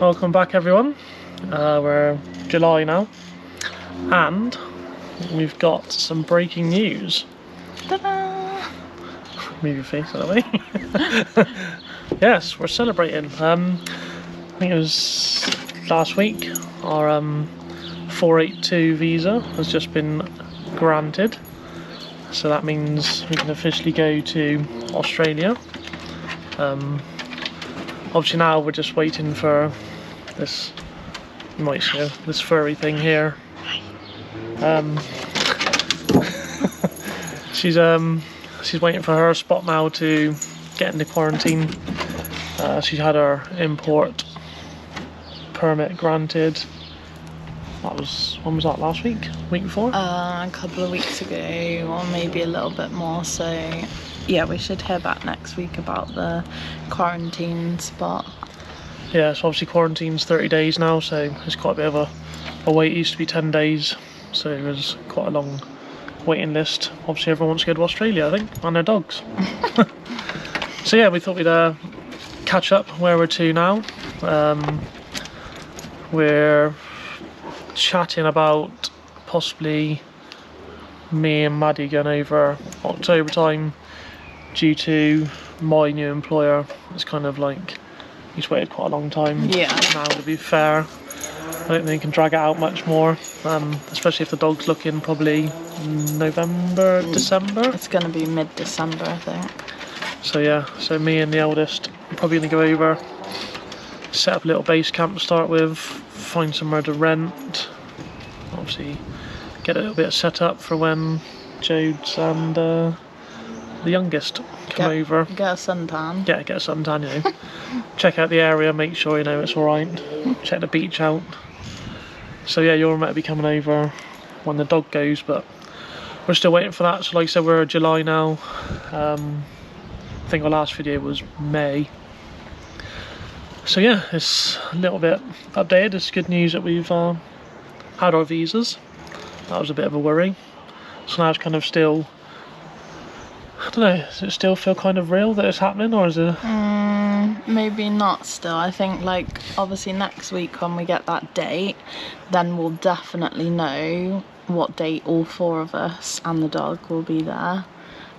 Welcome back everyone. We're July now and we've got some breaking news. Ta-da! Move your face out of the way. Yes, we're celebrating. I think it was last week our 482 visa has just been granted. So that means we can officially go to Australia. Obviously now we're just waiting for this, you might see this furry thing here. She's waiting for her spot now to get into quarantine. She's had her import permit granted. That was, when was that, last week? Week before? A couple of weeks ago, or maybe a little bit more, so yeah, we should hear back next week about the quarantine spot. Yeah, so obviously quarantine's 30 days now, so it's quite a bit of a wait. It used to be 10 days, so it was quite a long waiting list. Obviously everyone wants to go to Australia, I think, and their dogs. So yeah, we thought we'd catch up where we're to now. We're chatting about possibly me and Maddie going over October time due to my new employer. It's kind of like he's waited quite a long time. Yeah. Now, to be fair, I don't think he can drag it out much more, especially if the dog's looking probably November, December. It's going to be mid-December, I think. So yeah, so me and the eldest are probably going to go over, set up a little base camp to start with, find somewhere to rent, obviously get a little bit set up for when Jodes and the youngest come over. Get a suntan. Yeah, get a suntan, you know. Check out the area, make sure you know it's alright. Check the beach out. So yeah, you're meant to be coming over when the dog goes, but we're still waiting for that. So like I said, we're July now. I think our last video was May. So yeah, it's a little bit updated. It's good news that we've had our visas. That was a bit of a worry. So now it's kind of still, I don't know, does it still feel kind of real that it's happening, or is it? Maybe not still. I think, like, obviously next week when we get that date, then we'll definitely know what date all four of us and the dog will be there.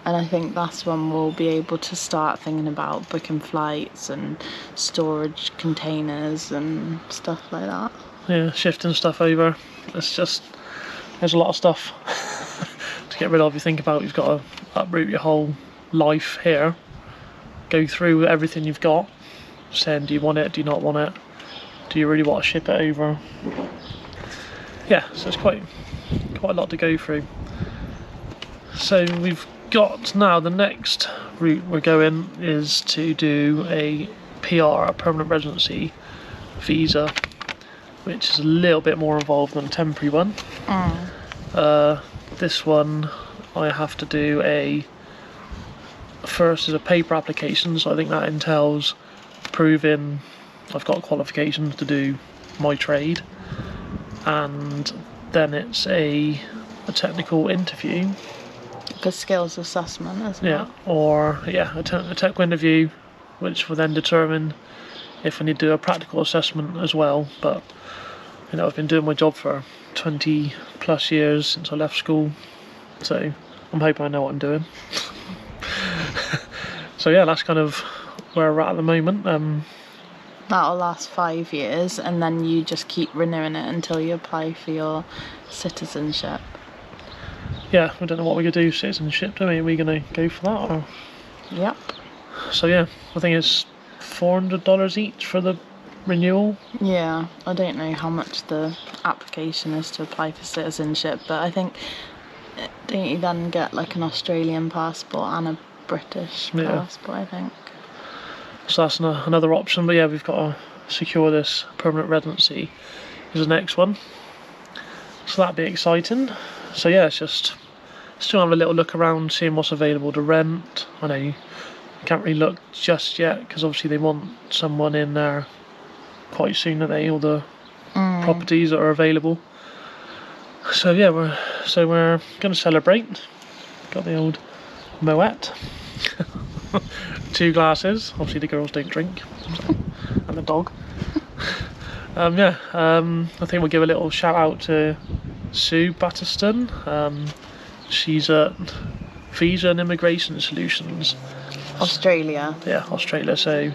And I think that's when we'll be able to start thinking about booking flights and storage containers and stuff like that. Yeah, shifting stuff over. It's just, there's a lot of stuff to get rid of. You think about, you've got to uproot your whole life here, go through everything you've got, saying do you want it, do you not want it, do you really want to ship it over. Yeah, so it's quite a lot to go through. So we've got now, the next route we're going is to do a PR, a permanent residency visa, which is a little bit more involved than a temporary one. This one I have to do first is a paper application, so I think that entails proving I've got qualifications to do my trade, and then it's a technical interview. Like a skills assessment, isn't it? Yeah, or yeah, a technical interview, which will then determine if I need to do a practical assessment as well. But you know, I've been doing my job for 20 plus years since I left school, so I'm hoping I know what I'm doing. So yeah, that's kind of where we're at the moment. That'll last 5 years, and then you just keep renewing it until you apply for your citizenship. Yeah, I don't know what we're going to do, citizenship, do we? Are we going to go for that? Or? Yep. So yeah, I think it's $400 each for the renewal. Yeah, I don't know how much the application is to apply for citizenship, but I think, don't you then get like an Australian passport and a British passport, I think. So that's another option, but yeah, we've got to secure this permanent residency is the next one. So that'd be exciting. So yeah, it's just still have a little look around, seeing what's available to rent. I know you can't really look just yet because obviously they want someone in there quite soon, don't they? All the properties that are available. So yeah, we're going to celebrate. Got the old Moet. 2 glasses. Obviously the girls don't drink, so, and the dog. I think we'll give a little shout out to Sue Batterston. She's at Visa and Immigration Solutions. Australia. Yeah, Australia. So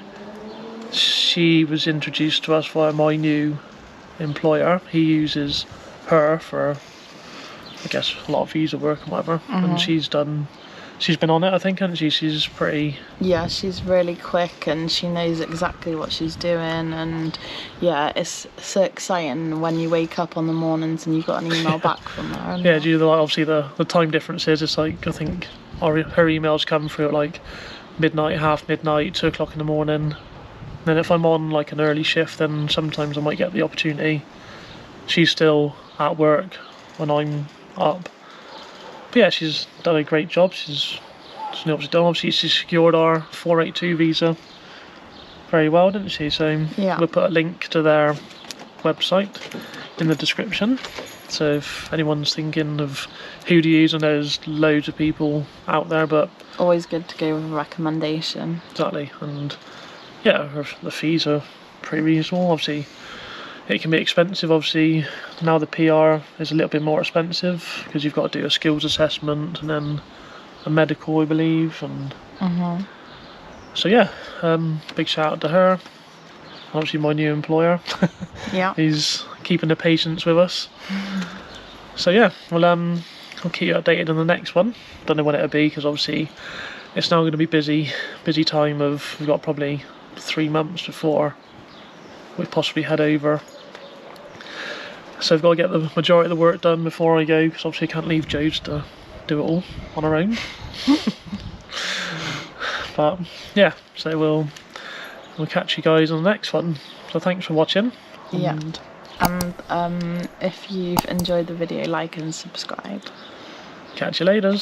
she was introduced to us via my new employer. He uses her for, I guess, a lot of visa work and whatever. And she's been on it, I think, hasn't she? She's pretty... Yeah, she's really quick and she knows exactly what she's doing, and yeah, it's so exciting when you wake up on the mornings and you got an email back from her. Yeah, due to obviously the time differences, it's like, I think her emails come through at like midnight, half midnight, 2 o'clock in the morning. Then if I'm on like an early shift, then sometimes I might get the opportunity. She's still at work when I'm up. But yeah, she's done a great job. She's obviously she secured our 482 visa very well, didn't she? So yeah, we'll put a link to their website in the description. So if anyone's thinking of who to use, I know there's loads of people out there, but always good to go with a recommendation. Exactly, and yeah, the fees are pretty reasonable. Obviously, it can be expensive. Obviously, now the PR is a little bit more expensive because you've got to do a skills assessment and then a medical, I believe, and so yeah, big shout out to her. Obviously, my new employer. Yeah, He's keeping the patience with us. So yeah, well, I'll keep you updated on the next one. Don't know when it'll be because obviously it's now going to be busy time of, we've got probably 3 months before we possibly head over. So I've got to get the majority of the work done before I go, because obviously I can't leave Jo to do it all on her own. But yeah, so we'll catch you guys on the next one. So thanks for watching. yeah. And if you've enjoyed the video, like and subscribe. Catch you later.